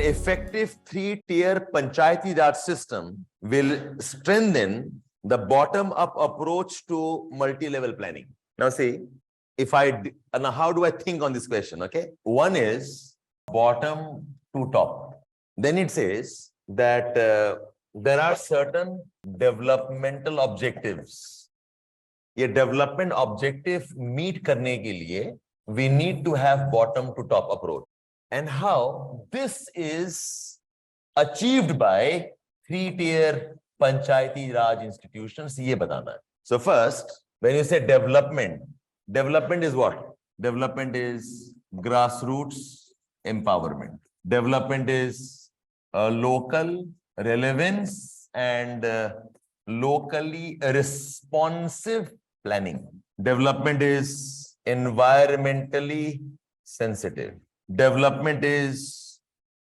effective three-tier Panchayati Raj system will strengthen the bottom-up approach to multi-level planning. Now see, now how do I think on this question? Okay, one is bottom to top. Then it says that there are certain developmental objectives. ये development objective meet करने के लिए we need to have bottom to top approach. And how this is achieved by three-tier Panchayati Raj institutions, ये बताना है. So first, when you say development, development is what? Development is grassroots empowerment. Development is local relevance and locally responsive planning. Development is environmentally sensitive. Development is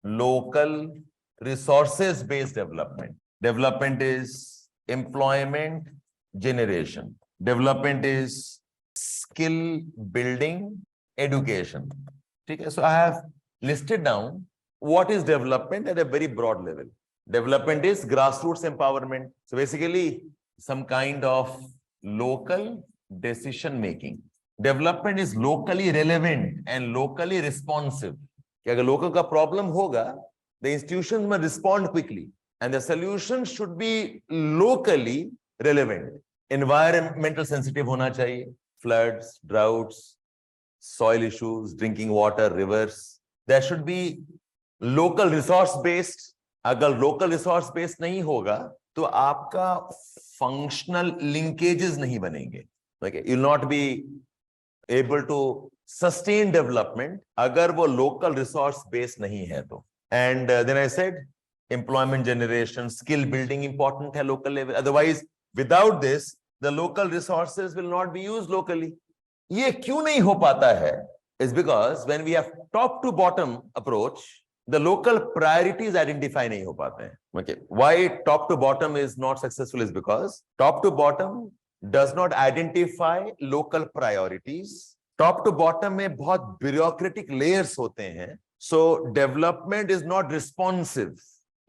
local resources based development. Development is employment generation. Development is skill building education. Okay, so I have listed down what is development at a very broad level. Development is grassroots empowerment. So basically some kind of local decision making. Development is locally relevant and locally responsive. कि अगर local का problem होगा, the institutions must respond quickly and the solution should be locally relevant. Environmental sensitive होना चाहिए. Floods, droughts, soil issues, drinking water, rivers. There should be local resource based. अगर local resource based नहीं होगा तो आपका functional linkages नहीं बनेंगे. Okay, you'll not be able to sustain development अगर वो local resource based नहीं है तो. And then I said employment generation, skill building important है local level. Otherwise, without this, the local resources will not be used locally. ये क्यों नहीं हो पाता है? Is because when we have top to bottom approach, the local priorities identify नहीं हो पाते हैं. Okay, why top to bottom is not successful is because top to bottom does not identify local priorities. Top to bottom में बहुत bureaucratic layers होते हैं. So development is not responsive.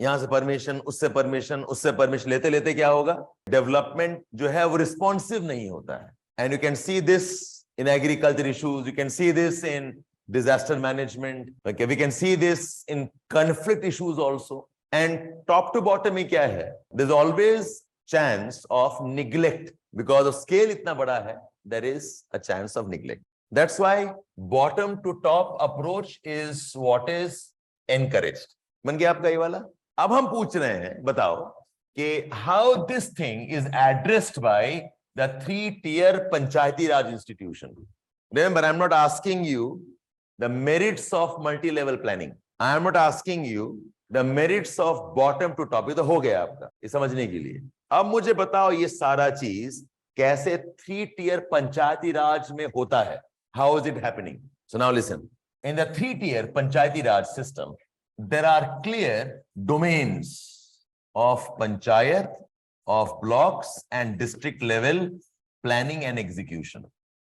यहाँ से परमिशन, उससे परमिशन, उससे परमिशन लेते लेते क्या होगा? Development जो है वो responsive नहीं होता है. And you can see this in agriculture issues. You can see this in disaster management. Okay, we can see this in conflict issues also. And top to bottom में क्या है? There's always chance of neglect because the scale इतना बड़ा है. There is a chance of neglect. That's why bottom to top approach is what is encouraged. बन गया आपका ये वाला? अब हम पूछ रहे हैं, बताओ कि how this thing is addressed by the three-tier Panchayati Raj institution. Remember, I'm not asking you the merits of multi-level planning. I am not asking you the merits of bottom to top. ये तो हो गया आपका, ये समझने के लिए. अब मुझे बताओ ये सारा चीज कैसे three-tier Panchayati Raj में होता है. How is it happening? So now listen. In the three-tier Panchayati Raj system, there are clear domains of panchayat, of blocks and district level planning and execution.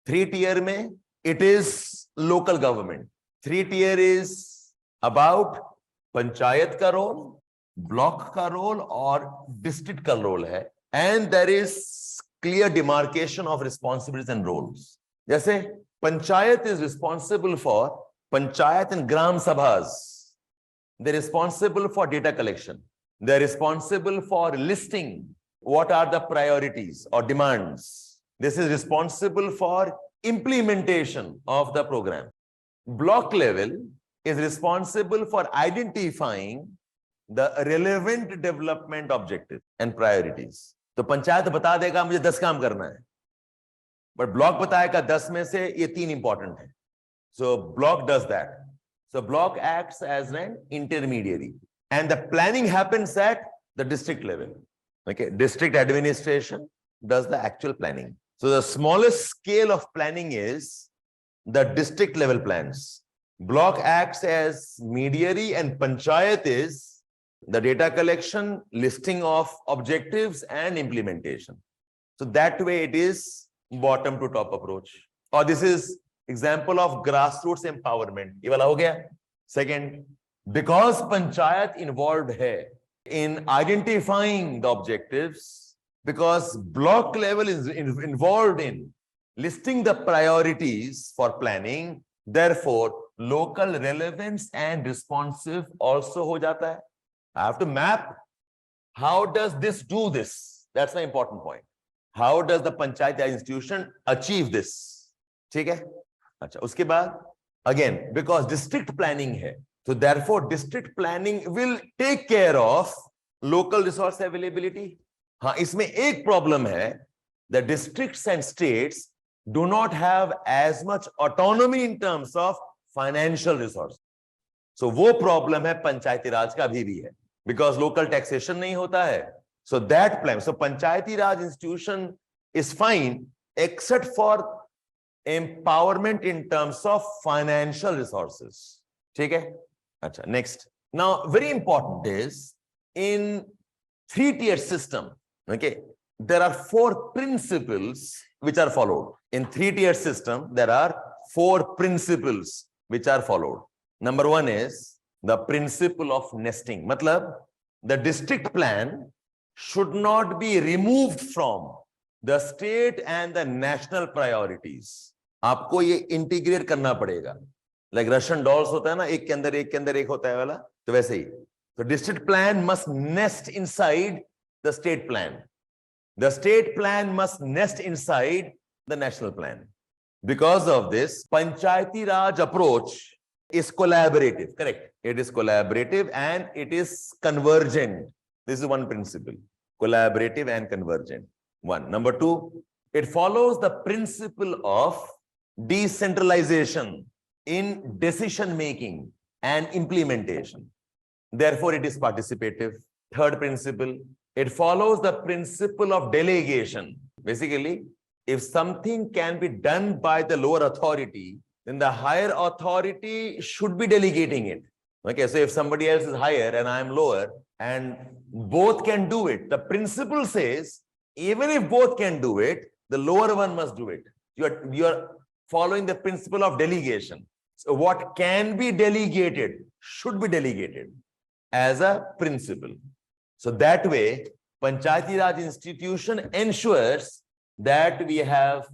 Three-tier में it is local government. Three-tier is about panchayat का role, block का role और district का role है. And there is clear demarcation of responsibilities and roles. जैसे panchayat is responsible for panchayat and gram sabhas. They're responsible for data collection. They're responsible for listing what are the priorities or demands. This is responsible for implementation of the program. Block level is responsible for identifying the relevant development objectives and priorities. तो पंचायत बता देगा मुझे 10 काम करना है, but block बताएगा 10 में से ये 3 important है. So block does that. So block acts as an intermediary, and the planning happens at the district level. Okay, district administration does the actual planning. So the smallest scale of planning is the district level plans. Block acts as mediary and panchayat is the data collection, listing of objectives and implementation. So that way it is bottom to top approach. Or this is example of grassroots empowerment. ये वाला हो गया. Second, because panchayat involved hai in identifying the objectives, because block level is involved in listing the priorities for planning, therefore local relevance and responsive also ho jata hai. I have to map how does this do this. That's the important point. How does the panchayat institution achieve this? ठीक है? अच्छा, उसके बाद again, because district planning hai, so therefore district planning will take care of local resource availability. हाँ, इसमें एक problem hai, the districts and states do not have as much autonomy in terms of financial resources. So वो problem है पंचायती राज का अभी भी है, because local taxation नहीं होता है. So that plan, so Panchayati Raj institution is fine except for empowerment in terms of financial resources. ठीक है? अच्छा, next. Now, very important is in three-tier system, okay, there are 4 principles which are followed. In three-tier system, there are 4 principles which are followed. Number 1 is the principle of nesting. Matlab, the district plan should not be removed from the state and the national priorities. आपको ये integrate करना पड़ेगा. Like Russian dolls होता है ना, एक के अंदर एक होता है वाला, तो वैसे ही. The district plan must nest inside the state plan. The state plan must nest inside the national plan. Because of this, Panchayati Raj approach is collaborative, correct? It is collaborative and it is convergent. This is one principle, collaborative and convergent. One. Number 2, it follows the principle of decentralization in decision making and implementation. Therefore, it is participative. Third principle, it follows the principle of delegation. Basically, if something can be done by the lower authority, then the higher authority should be delegating it. Okay, so if somebody else is higher and I am lower and both can do it, the principle says, even if both can do it, the lower one must do it. You are following the principle of delegation. So what can be delegated should be delegated as a principle. So that way, Panchayati Raj institution ensures that we have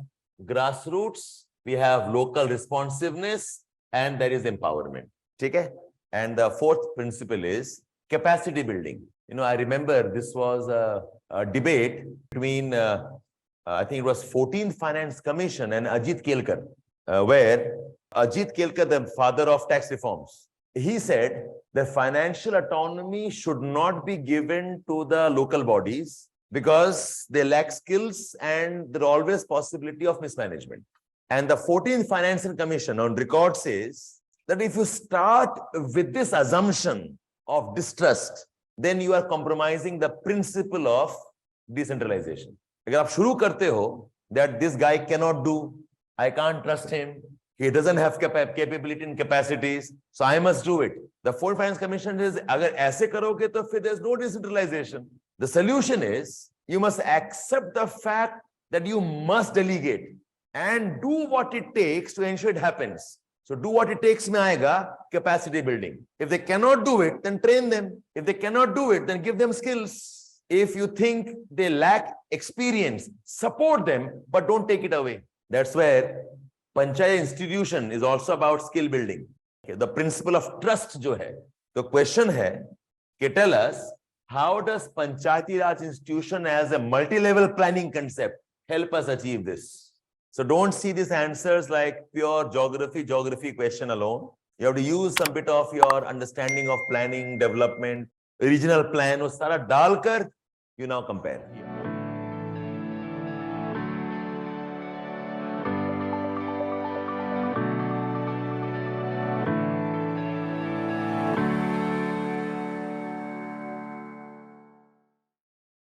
grassroots, we have local responsiveness, and there is empowerment. Okay? And the 4th principle is capacity building. You know, I remember this was a debate between, I think it was 14th Finance Commission and Ajit Kelkar, where Ajit Kelkar, the father of tax reforms, he said that financial autonomy should not be given to the local bodies because they lack skills and there are always possibility of mismanagement. And the 14th Financial Commission on record says that if you start with this assumption of distrust, then you are compromising the principle of decentralization. If you start that this guy cannot do, I can't trust him, he doesn't have capability and capacities, so I must do it. The 4th Finance Commission says, agar aise karoge, to fir there's no decentralization. The solution is, you must accept the fact that you must delegate and do what it takes to ensure it happens. So do what it takes mein aayega, capacity building. If they cannot do it, then train them. If they cannot do it, then give them skills. If you think they lack experience, support them, but don't take it away. That's where Panchayat institution is also about skill building. Okay, the principle of trust jo hai. The question hai, tell us, how does Panchayati Raj institution as a multi-level planning concept help us achieve this? So don't see these answers like pure geography question alone. You have to use some bit of your understanding of planning, development, regional plan, wo sara dalkar, you now compare.